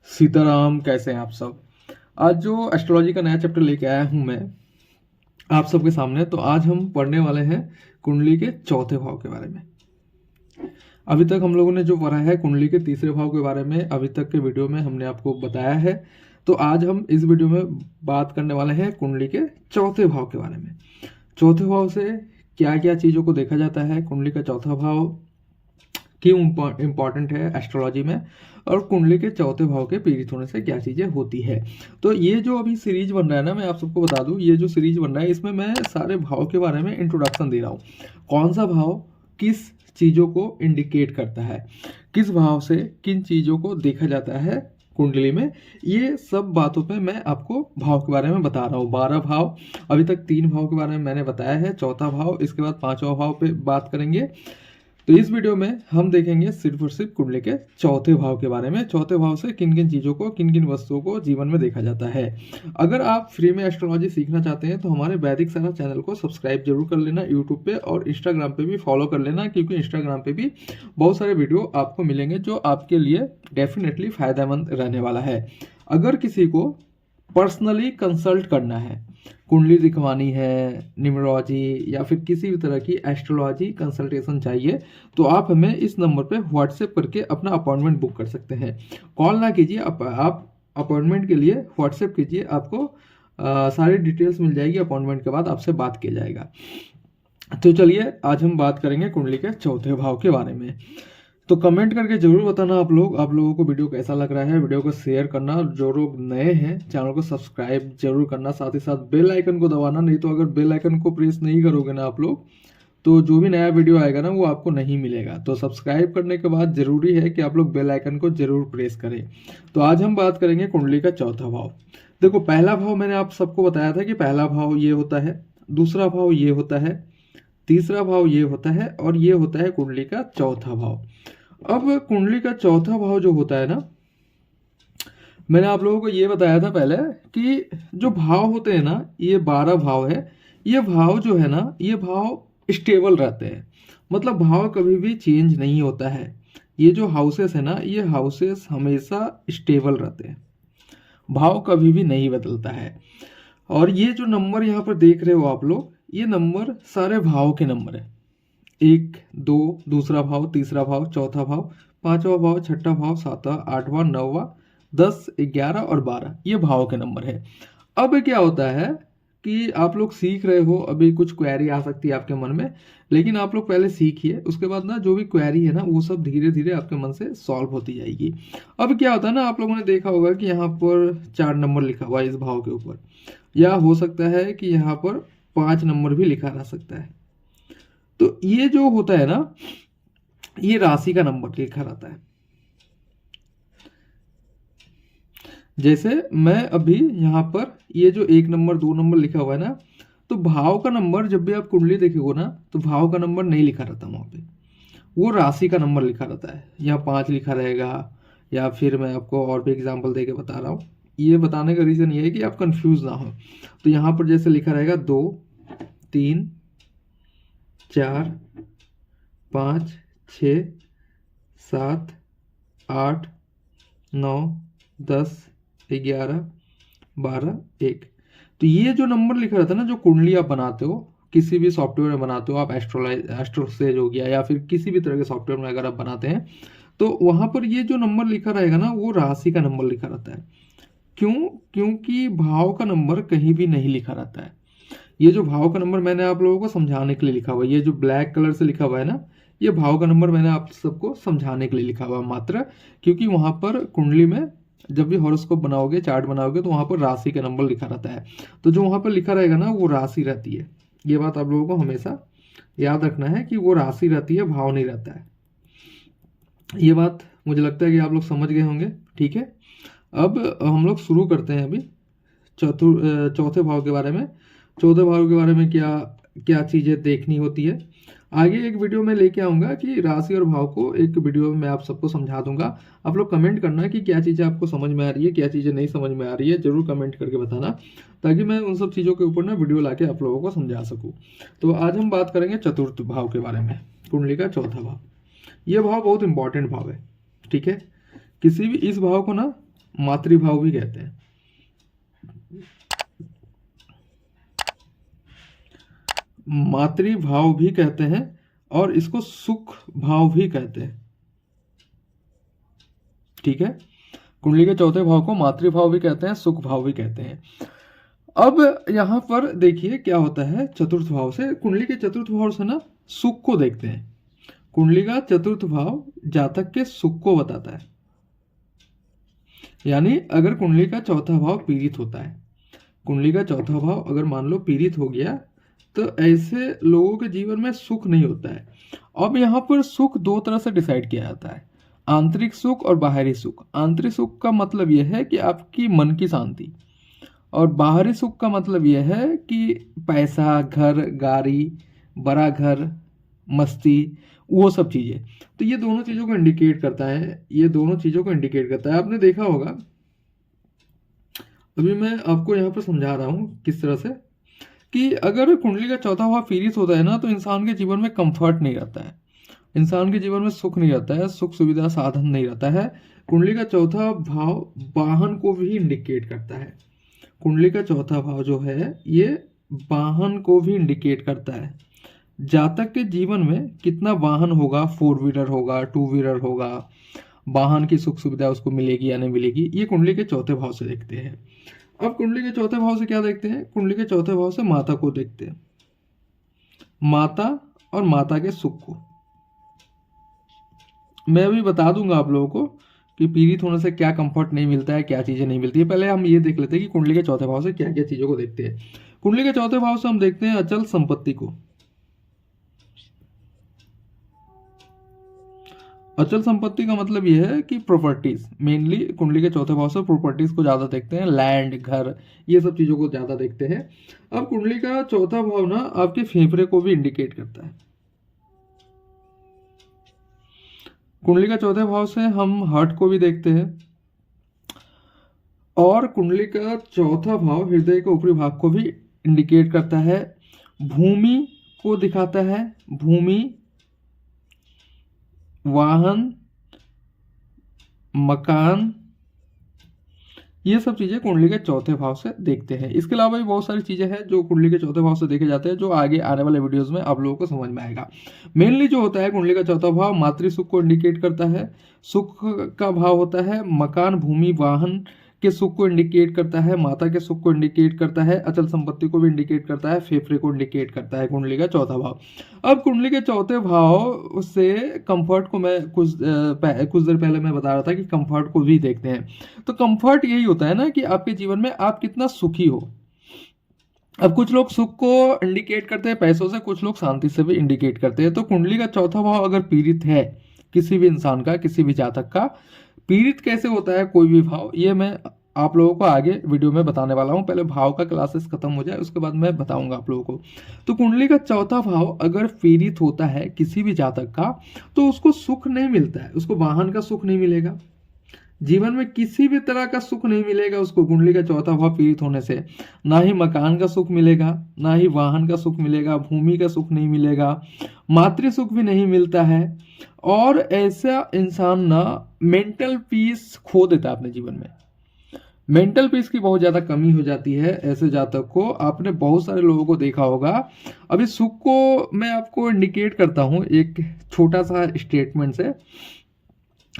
सीताराम, कैसे हैं आप सब। आज जो एस्ट्रोलॉजी का नया चैप्टर लेके आया हूं मैं आप सबके सामने, तो आज हम पढ़ने वाले हैं कुंडली के चौथे भाव के बारे में। अभी तक हम लोगों ने जो पढ़ा है कुंडली के तीसरे भाव के बारे में, अभी तक के वीडियो में हमने आपको बताया है। तो आज हम इस वीडियो में बात करने वाले हैं कुंडली के चौथे भाव के बारे में। चौथे भाव से क्या क्या चीज़ों को देखा जाता है, कुंडली का चौथा भाव क्यों इम्पॉर्टेंट है एस्ट्रोलॉजी में, और कुंडली के चौथे भाव के पीड़ित होने से क्या चीज़ें होती है। तो ये जो अभी सीरीज बन रहा है ना, मैं आप सबको बता दूं, ये जो सीरीज बन रहा है इसमें मैं सारे भाव के बारे में इंट्रोडक्शन दे रहा हूँ। कौन सा भाव किस चीज़ों को इंडिकेट करता है, किस भाव से किन चीज़ों को देखा जाता है कुंडली में, ये सब बातों पे मैं आपको भाव के बारे में बता रहा हूँ। 12 भाव, अभी तक 3 भाव के बारे में मैंने बताया है, चौथा भाव, इसके बाद 5वां भाव पे बात करेंगे। तो इस वीडियो में हम देखेंगे सिर्फ और सिर्फ कुंडली के चौथे भाव के बारे में। चौथे भाव से किन किन चीज़ों को, किन किन वस्तुओं को जीवन में देखा जाता है। अगर आप फ्री में एस्ट्रोलॉजी सीखना चाहते हैं तो हमारे वैदिक सारा चैनल को सब्सक्राइब जरूर कर लेना, यूट्यूब पे और इंस्टाग्राम पे भी फॉलो कर लेना, क्योंकि इंस्टाग्राम पे भी बहुत सारे वीडियो आपको मिलेंगे जो आपके लिए डेफिनेटली फायदेमंद रहने वाला है। अगर किसी को पर्सनली कंसल्ट करना है, कुंडली दिखवानी है, न्यूमरोलॉजी या फिर किसी भी तरह की एस्ट्रोलॉजी कंसल्टेशन चाहिए, तो आप हमें इस नंबर पे व्हाट्सएप करके अपना अपॉइंटमेंट बुक कर सकते हैं। कॉल ना कीजिए, आप अपॉइंटमेंट के लिए व्हाट्सएप कीजिए, आपको सारी डिटेल्स मिल जाएगी। अपॉइंटमेंट के बाद आपसे बात किया जाएगा। तो चलिए आज हम बात करेंगे कुंडली के चौथे भाव के बारे में। तो कमेंट करके जरूर बताना आप लोगों को वीडियो कैसा लग रहा है। वीडियो को शेयर करना, जो लोग नए हैं चैनल को सब्सक्राइब जरूर करना, साथ ही साथ बेल आइकन को दबाना। नहीं तो अगर बेल आइकन को प्रेस नहीं करोगे ना आप लोग, तो जो भी नया वीडियो आएगा ना वो आपको नहीं मिलेगा। तो सब्सक्राइब करने के बाद जरूरी है कि आप लोग बेल आइकन को जरूर प्रेस करें। तो आज हम बात करेंगे कुंडली का चौथा भाव। देखो, पहला भाव मैंने आप सबको बताया था कि पहला भाव ये होता है, दूसरा भाव ये होता है, तीसरा भाव ये होता है, और ये होता है कुंडली का चौथा भाव। अब कुंडली का चौथा भाव जो होता है ना, मैंने आप लोगों को ये बताया था पहले कि जो भाव होते हैं ना, ये 12 भाव है। ये भाव जो है ना, ये भाव स्टेबल रहते हैं, मतलब भाव कभी भी चेंज नहीं होता है। ये जो हाउसेस है ना, ये हाउसेस हमेशा स्टेबल रहते हैं, भाव कभी भी नहीं बदलता है। और ये जो नंबर यहाँ पर देख रहे हो आप लोग, ये नंबर सारे भाव के नंबर है। 1, 2, दूसरा भाव, तीसरा भाव, चौथा भाव, 5वां भाव, छठा भाव, 7वां, 8वां, 9वां, 10, 11 और 12, ये भाव के नंबर है। अब क्या होता है कि आप लोग सीख रहे हो, अभी कुछ क्वेरी आ सकती है आपके मन में, लेकिन आप लोग पहले सीखिए, उसके बाद ना जो भी क्वेरी है ना वो सब धीरे धीरे आपके मन से सॉल्व होती जाएगी। अब क्या होता है ना, आप लोगों ने देखा होगा कि यहाँ पर 4 नंबर लिखा हुआ है इस भाव के ऊपर, या हो सकता है कि यहाँ पर 5 नंबर भी लिखा रह सकता है। तो ये जो होता है ना, ये राशि का नंबर लिखा रहता है। जैसे मैं अभी यहाँ पर ये जो 1 नंबर 2 नंबर लिखा हुआ है ना, तो भाव का नंबर जब भी आप कुंडली देखोगे ना, तो भाव का नंबर नहीं लिखा रहता वहाँ पे, वो राशि का नंबर लिखा रहता है। यहाँ 5 लिखा रहेगा, या फिर मैं आपको और भी एग्जाम्पल दे के बता रहा हूँ। ये बताने का रीज़न ये है कि आप कंफ्यूज ना हो। तो यहाँ पर जैसे लिखा रहेगा 2, 3, 4, 5, 6, 7, 8, 9, 10, 11, 12, 1। तो ये जो नंबर लिखा रहता है ना, जो कुंडली आप बनाते हो, किसी भी सॉफ्टवेयर में बनाते हो आप, एस्ट्रोसेज हो गया या फिर किसी भी तरह के सॉफ्टवेयर में अगर आप बनाते हैं, तो वहाँ पर ये जो नंबर लिखा रहेगा ना, वो राशि का नंबर लिखा रहता है। क्यों? क्योंकि भाव का नंबर कहीं भी नहीं लिखा रहता है। ये जो भाव का नंबर मैंने आप लोगों को समझाने के लिए लिखा हुआ है, ये जो ब्लैक कलर से लिखा हुआ है ना, ये भाव का नंबर मैंने आप सबको समझाने के लिए लिखा हुआ है मात्र। क्योंकि वहाँ पर कुंडली में जब भी हॉरोस्कोप बनाओगे, चार्ट बनाओगे, तो वहाँ पर राशि का नंबर लिखा रहता है। तो जो वहाँ पर लिखा रहेगा ना, वो राशि रहती है। ये बात आप लोगों को हमेशा याद रखना है कि वो राशि रहती है, भाव नहीं रहता है। ये बात मुझे लगता है कि आप लोग समझ गए होंगे। ठीक है, अब हम लोग शुरू करते हैं अभी चौथे भाव के बारे में। चौथे भाव के बारे में क्या क्या चीज़ें देखनी होती है, आगे एक वीडियो में लेके आऊँगा कि राशि और भाव को एक वीडियो में मैं आप सबको समझा दूंगा। आप लोग कमेंट करना कि क्या चीज़ें आपको समझ में आ रही है, क्या चीज़ें नहीं समझ में आ रही है, जरूर कमेंट करके बताना, ताकि मैं उन सब चीज़ों के ऊपर ना वीडियो लाके आप लोगों को समझा सकूँ। तो आज हम बात करेंगे चतुर्थ भाव के बारे में, कुंडली का चौथा भाव। ये भाव बहुत इंपॉर्टेंट भाव है। ठीक है, किसी भी इस भाव को ना मातृभाव भी कहते हैं। मातृभाव भी कहते हैं और इसको सुख भाव भी कहते हैं। ठीक है, कुंडली के चौथे भाव को मातृभाव भी कहते हैं, सुख भाव भी कहते हैं। अब यहां पर देखिए क्या होता है, चतुर्थ भाव से, कुंडली के चतुर्थ भाव से ना सुख को देखते हैं। कुंडली का चतुर्थ भाव जातक के सुख को बताता है। यानी अगर कुंडली का चौथा भाव पीड़ित होता है, कुंडली का चौथा भाव अगर मान लो पीड़ित हो गया, तो ऐसे लोगों के जीवन में सुख नहीं होता है। अब यहाँ पर सुख दो तरह से डिसाइड किया जाता है, आंतरिक सुख और बाहरी सुख। आंतरिक सुख का मतलब यह है कि आपकी मन की शांति, और बाहरी सुख का मतलब यह है कि पैसा, घर, गाड़ी, बड़ा घर, मस्ती, वो सब चीज़ें। तो ये दोनों चीज़ों को इंडिकेट करता है, ये दोनों चीज़ों को इंडिकेट करता है। आपने देखा होगा, अभी मैं आपको यहाँ पर समझा रहा हूँ किस तरह से, कि अगर कुंडली का चौथा भाव पीड़ित होता है ना, तो इंसान के जीवन में कंफर्ट नहीं रहता है, इंसान के जीवन में सुख नहीं रहता है, सुख सुविधा साधन नहीं रहता है। कुंडली का चौथा भाव वाहन को भी इंडिकेट करता है। कुंडली का चौथा भाव जो है ये वाहन को भी इंडिकेट करता है। जातक के जीवन में कितना वाहन होगा, 4 व्हीलर होगा, 2 व्हीलर होगा, वाहन की सुख सुविधा उसको मिलेगी या नहीं मिलेगी, ये कुंडली के चौथे भाव से देखते हैं। अब कुंडली के चौथे भाव से क्या देखते हैं, कुंडली के चौथे भाव से माता को देखते हैं, माता और माता के सुख को। मैं अभी बता दूंगा आप लोगों को कि पीड़ित होने से क्या कंफर्ट नहीं मिलता है, क्या चीज़ें नहीं मिलती है। पहले हम ये देख लेते हैं कि कुंडली के चौथे भाव से क्या क्या चीज़ों को देखते हैं। कुंडली के चौथे भाव से हम देखते हैं अचल संपत्ति को। अचल संपत्ति का मतलब यह है कि प्रॉपर्टीज, मेनली कुंडली के चौथे भाव से प्रॉपर्टीज को ज़्यादा देखते हैं, लैंड, घर, ये सब चीज़ों को ज़्यादा देखते हैं। अब कुंडली का चौथा भाव ना आपके फेफड़े को भी इंडिकेट करता है। कुंडली का चौथे भाव से हम हार्ट को भी देखते हैं, और कुंडली का चौथा भाव हृदय के ऊपरी भाग को भी इंडिकेट करता है, भूमि को दिखाता है, भूमि, वाहन, मकान, ये सब चीज़ें कुंडली के चौथे भाव से देखते हैं। इसके अलावा भी बहुत सारी चीज़ें हैं जो कुंडली के चौथे भाव से देखे जाते हैं, जो आगे आने वाले वीडियोस में आप लोगों को समझ में आएगा। मेनली जो होता है कुंडली का चौथा भाव मातृ सुख को इंडिकेट करता है, सुख का भाव होता है, मकान, भूमि, वाहन के सुख को इंडिकेट करता है, माता के सुख को इंडिकेट करता है, अचल संपत्ति को भी इंडिकेट करता है, फेफड़े को इंडिकेट करता है कुंडली का चौथा भाव। अब कुंडली के चौथे भाव से कंफर्ट को मैं कुछ देर पहले मैं बता रहा था कि कंफर्ट को भी देखते हैं। तो कंफर्ट यही होता है ना कि आपके जीवन में आप कितना सुखी हो। अब कुछ लोग सुख को इंडिकेट करते हैं पैसों से, कुछ लोग शांति से भी इंडिकेट करते हैं। तो कुंडली का चौथा भाव अगर पीड़ित है किसी भी इंसान का, किसी भी जातक का, पीड़ित कैसे होता है कोई भी भाव, ये मैं आप लोगों को आगे वीडियो में बताने वाला हूँ। पहले भाव का क्लासेस खत्म हो जाए, उसके बाद मैं बताऊंगा आप लोगों को। तो कुंडली का चौथा भाव अगर पीड़ित होता है किसी भी जातक का, तो उसको सुख नहीं मिलता है, उसको वाहन का सुख नहीं मिलेगा, जीवन में किसी भी तरह का सुख नहीं मिलेगा उसको कुंडली का चौथा भाव पीड़ित होने से। ना ही मकान का सुख मिलेगा, ना ही वाहन का सुख मिलेगा, भूमि का सुख नहीं मिलेगा, मातृ सुख भी नहीं मिलता है। और ऐसा इंसान ना मेंटल पीस खो देता है अपने जीवन में, मेंटल पीस की बहुत ज़्यादा कमी हो जाती है ऐसे जातक को। आपने बहुत सारे लोगों को देखा होगा। अभी सुख को मैं आपको इंडिकेट करता हूँ एक छोटा सा स्टेटमेंट से,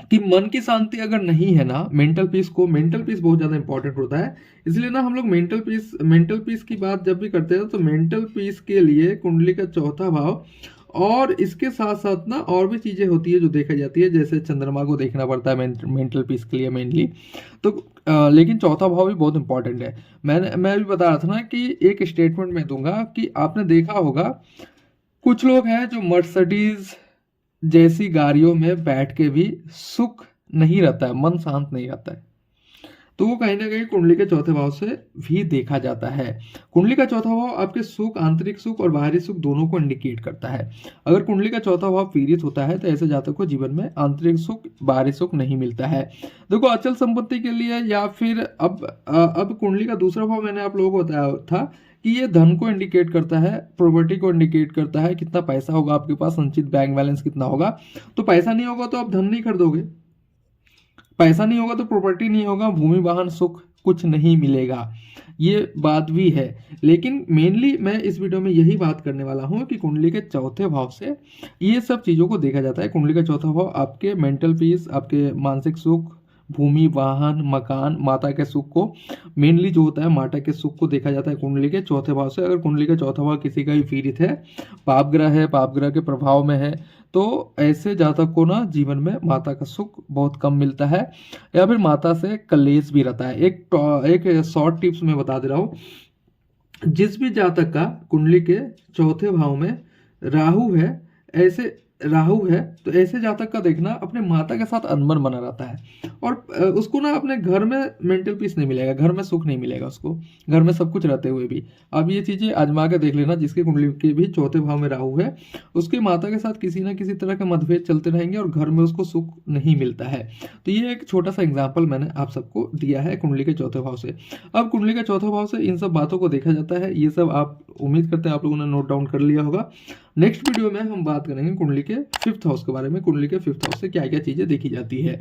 कि मन की शांति अगर नहीं है ना, मेंटल पीस बहुत ज़्यादा इंपॉर्टेंट होता है। इसलिए ना हम लोग मेंटल पीस की बात जब भी करते हैं तो मेंटल पीस के लिए कुंडली का चौथा भाव, और इसके साथ साथ ना और भी चीज़ें होती है जो देखा जाती है, जैसे चंद्रमा को देखना पड़ता है मेंटल पीस के लिए मेनली। तो लेकिन चौथा भाव भी बहुत इंपॉर्टेंट है। मैं भी बता रहा था ना कि एक स्टेटमेंट मैं दूंगा कि आपने देखा होगा कुछ लोग हैं जो मर्सिडीज जैसी गाड़ियों में बैठ के भी सुख नहीं रहता है, मन शांत नहीं रहता है। तो वो कहीं ना कहीं कुंडली के चौथे भाव से भी देखा जाता है। कुंडली का चौथा भाव आपके सुख, आंतरिक सुख और बाहरी सुख दोनों को इंडिकेट करता है। अगर कुंडली का चौथा भाव पीड़ित होता है तो ऐसे जातक को जीवन में आंतरिक सुख, बाहरी सुख नहीं मिलता है। देखो अचल संपत्ति के लिए, या फिर अब कुंडली का दूसरा भाव मैंने आप लोगों को बताया था कि ये धन को इंडिकेट करता है, प्रॉपर्टी को इंडिकेट करता है, कितना पैसा होगा आपके पास, संचित बैंक बैलेंस कितना होगा। तो पैसा नहीं होगा तो आप धन नहीं खरीदोगे, पैसा नहीं होगा तो प्रॉपर्टी नहीं होगा, भूमि वाहन सुख कुछ नहीं मिलेगा, ये बात भी है। लेकिन मेनली मैं इस वीडियो में यही बात करने वाला हूँ कि कुंडली के चौथे भाव से ये सब चीज़ों को देखा जाता है। कुंडली का चौथा भाव आपके मेंटल पीस, आपके मानसिक सुख, भूमि वाहन मकान, माता के सुख को, मेनली जो होता है माता के सुख को देखा जाता है कुंडली के चौथे भाव से। अगर कुंडली का चौथा भाव किसी का भी पीड़ित है, पाप ग्रह है, पाप ग्रह के प्रभाव में है, तो ऐसे जातक को ना जीवन में माता का सुख बहुत कम मिलता है या फिर माता से कलेश भी रहता है। एक शॉर्ट टिप्स में बता दे रहा हूँ, जिस भी जातक का कुंडली के चौथे भाव में राहु है तो ऐसे जातक का देखना अपने माता के साथ अनबन बना रहता है और उसको ना अपने घर में मेंटल पीस नहीं मिलेगा, घर में सुख नहीं मिलेगा उसको, घर में सब कुछ रहते हुए भी। अब ये चीज़ें आजमा के देख लेना, जिसकी कुंडली के भी चौथे भाव में राहु है उसके माता के साथ किसी ना किसी तरह के मतभेद चलते रहेंगे और घर में उसको सुख नहीं मिलता है। तो ये एक छोटा सा एग्जाम्पल मैंने आप सबको दिया है कुंडली के चौथे भाव से। अब कुंडली के चौथे भाव से इन सब बातों को देखा जाता है, ये सब आप उम्मीद करते हैं आप लोगों ने नोट डाउन कर लिया होगा। नेक्स्ट वीडियो में हम बात करेंगे कुंडली के 5th हाउस के बारे में, कुंडली के 5th हाउस से क्या क्या चीजें देखी जाती है।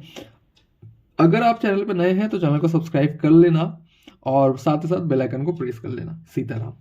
अगर आप चैनल पर नए हैं तो चैनल को सब्सक्राइब कर लेना और साथ ही साथ बेल आइकन को प्रेस कर लेना। सीताराम।